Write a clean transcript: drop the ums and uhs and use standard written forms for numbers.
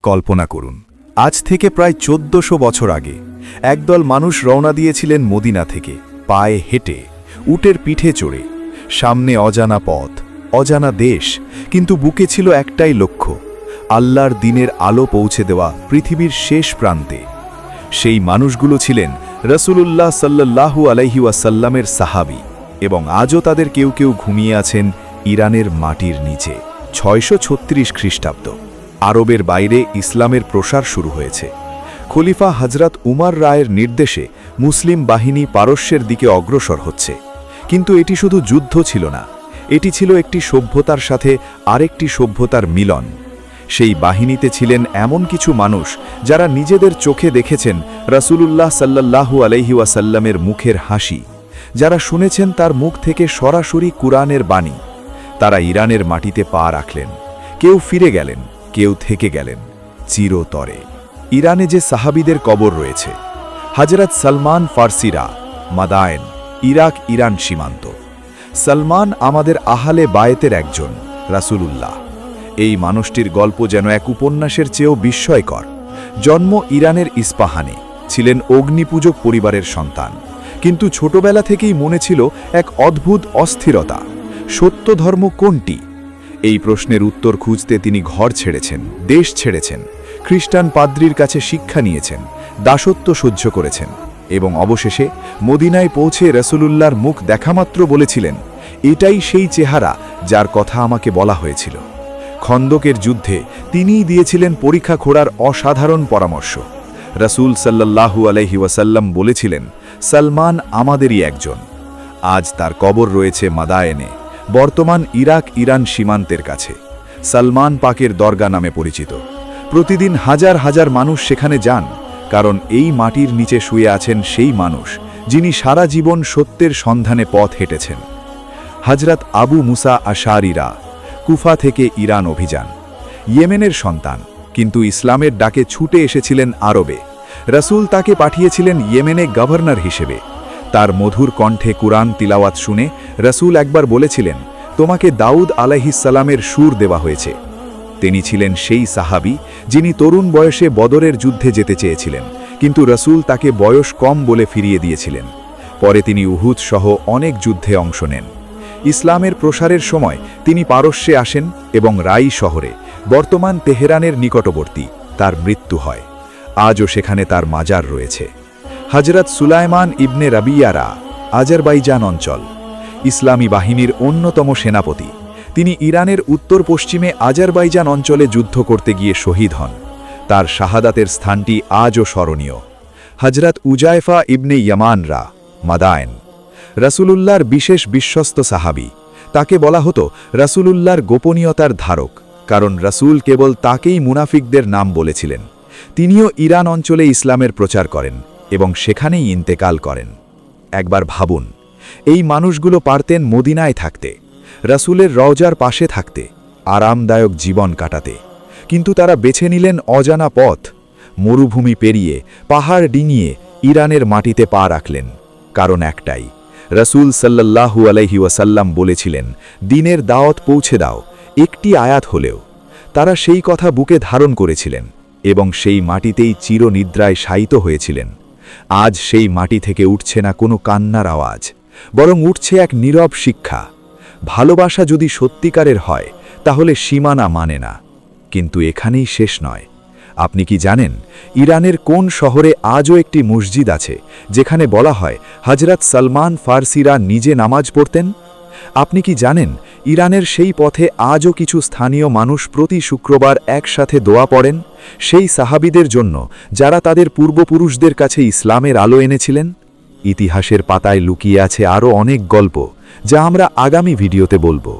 কল্পনা করুন, আজ থেকে প্রায় ১৪০০ বছর আগে একদল মানুষ রওনা দিয়েছিলেন মদিনা থেকে, পায়ে হেঁটে, উটের পিঠে চড়ে। সামনে অজানা পথ, অজানা দেশ, কিন্তু বুকে ছিল একটাই লক্ষ্য, আল্লাহর দিনের আলো পৌঁছে দেওয়া পৃথিবীর শেষ প্রান্তে। সেই মানুষগুলো ছিলেন রাসূলুল্লাহ সাল্লাল্লাহু আলাইহি ওয়াসাল্লামের সাহাবী, এবং আজও তাদের কেউ কেউ ঘুমিয়ে আছেন ইরানের মাটির নিচে। ৬৩৬ খ্রিস্টাব্দ, আরবের বাইরে ইসলামের প্রসার শুরু হয়েছে। খলিফা হযরত উমর রায়ের নির্দেশে মুসলিম বাহিনী পারস্যের দিকে অগ্রসর হচ্ছে। কিন্তু এটি শুধু যুদ্ধ ছিল না, এটি ছিল একটি সভ্যতার সাথে আরেকটি সভ্যতার মিলন। সেই বাহিনীতে ছিলেন এমন কিছু মানুষ যারা নিজেদের চোখে দেখেছেন রাসূলুল্লাহ সাল্লাল্লাহু আলাইহি ওয়াসাল্লামের মুখের হাসি, যারা শুনেছেন তার মুখ থেকে সরাসরি কুরআনের বাণী। তারা ইরানের মাটিতে পা রাখলেন, কেউ ফিরে গেলেন, কেউ থেকে গেলেন চিরতরে। ইরানে যে সাহাবীদের কবর রয়েছে, হযরত সালমান ফার্সিরা, মাদায়েন, ইরাক ইরান সীমান্ত। সালমান আমাদের আহলে বায়েতের একজন, রাসূলুল্লাহ। এই মানুষটির গল্প যেন এক উপন্যাসের চেয়েও বিস্ময়কর। জন্ম ইরানের ইস্পাহানে, ছিলেন অগ্নিপূজক পরিবারের সন্তান, কিন্তু ছোটবেলা থেকেই মনে ছিল এক অদ্ভুত অস্থিরতা। সত্য ধর্ম কোনটি? এই প্রশ্নের উত্তর খুঁজতে তিনি ঘর ছেড়েছেন, দেশ ছেড়েছেন, খ্রিস্টান পাদ্রির কাছে শিক্ষা নিয়েছেন, দাসত্ব সহ্য করেছেন, এবং অবশেষে মদিনায় পৌঁছে রাসূলুল্লাহর মুখ দেখামাত্র বলেছিলেন, এটাই সেই চেহারা যার কথা আমাকে বলা হয়েছিল। খন্দকের যুদ্ধে তিনিই দিয়েছিলেন পরীক্ষা খোঁড়ার অসাধারণ পরামর্শ। রাসূল সাল্লাল্লাহু আলাইহি ওয়াসাল্লাম বলেছিলেন, সালমান আমাদেরই একজন। আজ তার কবর রয়েছে মাদায়েনে, বর্তমান ইরাক ইরান সীমান্তের কাছে। সালমান পাকের দরগা নামে পরিচিত। প্রতিদিন হাজার হাজার মানুষ সেখানে যান, কারণ এই মাটির নিচে শুয়ে আছেন সেই মানুষ যিনি সারা জীবন সত্যের সন্ধানে পথ হেঁটেছেন। হযরত আবু মুসা আশআরীরা, কুফা থেকে ইরান অভিযান। ইয়েমেনের সন্তান, কিন্তু ইসলামের ডাকে ছুটে এসেছিলেন আরবে। রাসূল তাকে পাঠিয়েছিলেন ইয়েমেনে গভর্নর হিসেবে। তার মধুর কণ্ঠে কুরআন তিলাওয়াত শুনে রাসূল একবার বলেছিলেন, তোমাকে দাউদ আলাইহিস সালামের সুর দেওয়া হয়েছে। তিনি ছিলেন সেই সাহাবী যিনি তরুণ বয়সে বদরের যুদ্ধে যেতে চেয়েছিলেন, কিন্তু রাসূল তাকে বয়স কম বলে ফিরিয়ে দিয়েছিলেন। পরে তিনি উহুদ সহ অনেক যুদ্ধে অংশ নেন। ইসলামের প্রসারের সময় তিনি পারস্যে আসেন এবং রাই শহরে, বর্তমান তেহরানের নিকটবর্তী, তার মৃত্যু হয়। আজও সেখানে তার মাজার রয়েছে। হযরত সুলাইমান ইবনে রাবিয়ারা, আজারবাইজান অঞ্চল, ইসলামী বাহিনীর অন্যতম সেনাপতি। তিনি ইরানের উত্তর পশ্চিমে আজারবাইজান অঞ্চলে যুদ্ধ করতে গিয়ে শহীদ হন। তার শাহাদাতের স্থানটি আজও স্মরণীয়। হযরত উজায়ফা ইবনে ইয়ামানরা, মাদায়েন, রাসূলুল্লাহর বিশেষ বিশ্বস্ত সাহাবী। তাকে বলা হতো রাসূলুল্লাহর গোপনীয়তার ধারক, কারণ রাসূল কেবল তাকেই মুনাফিকদের নাম বলেছিলেন। তিনিও ইরান অঞ্চলে ইসলামের প্রচার করেন এবং সেখানেই ইন্তেকাল করেন। একবার ভাবুন, এই মানুষগুলো পারতেন মদিনায় থাকতে, রাসূলের রওজার পাশে থাকতে, আরামদায়ক জীবন কাটাতে, কিন্তু তারা বেছে নিলেন অজানা পথ। মরুভূমি পেরিয়ে, পাহাড় ডিঙিয়ে ইরানের মাটিতে পা রাখলেন, কারণ একটাই, রাসূল সাল্লাল্লাহু আলাইহি ওয়াসাল্লাম বলেছিলেন, দিনের দাওয়াত পৌঁছে দাও, একটি আয়াত হলেও। তারা সেই কথা বুকে ধারণ করেছিলেন এবং সেই মাটিতেই চিরনিদ্রায় শায়িত হয়েছিলেন। আজ সেই মাটি থেকে উঠছে না কোনো কান্নার আওয়াজ, বরং উঠছে এক নীরব শিক্ষা। ভালোবাসা যদি সত্যিকারের হয় তাহলে সীমানা মানে না। কিন্তু এখানেই শেষ নয়। আপনি কি জানেন ইরানের কোন শহরে আজও একটি মসজিদ আছে যেখানে বলা হয় হযরত সালমান ফার্সিরা নিজে নামাজ পড়তেন? আপনি কি জানেন ইরানের সেই পথে আজও কিছু স্থানীয় মানুষ প্রতি শুক্রবার একসাথে দোয়া পড়েন, সেই সাহাবীদের জন্য যারা তাদের পূর্বপুরুষদের কাছে ইসলামের আলো এনেছিলেন? ইতিহাসের পাতায় লুকিয়ে আছে আরও অনেক গল্প, যা আমরা আগামী ভিডিওতে বলবো।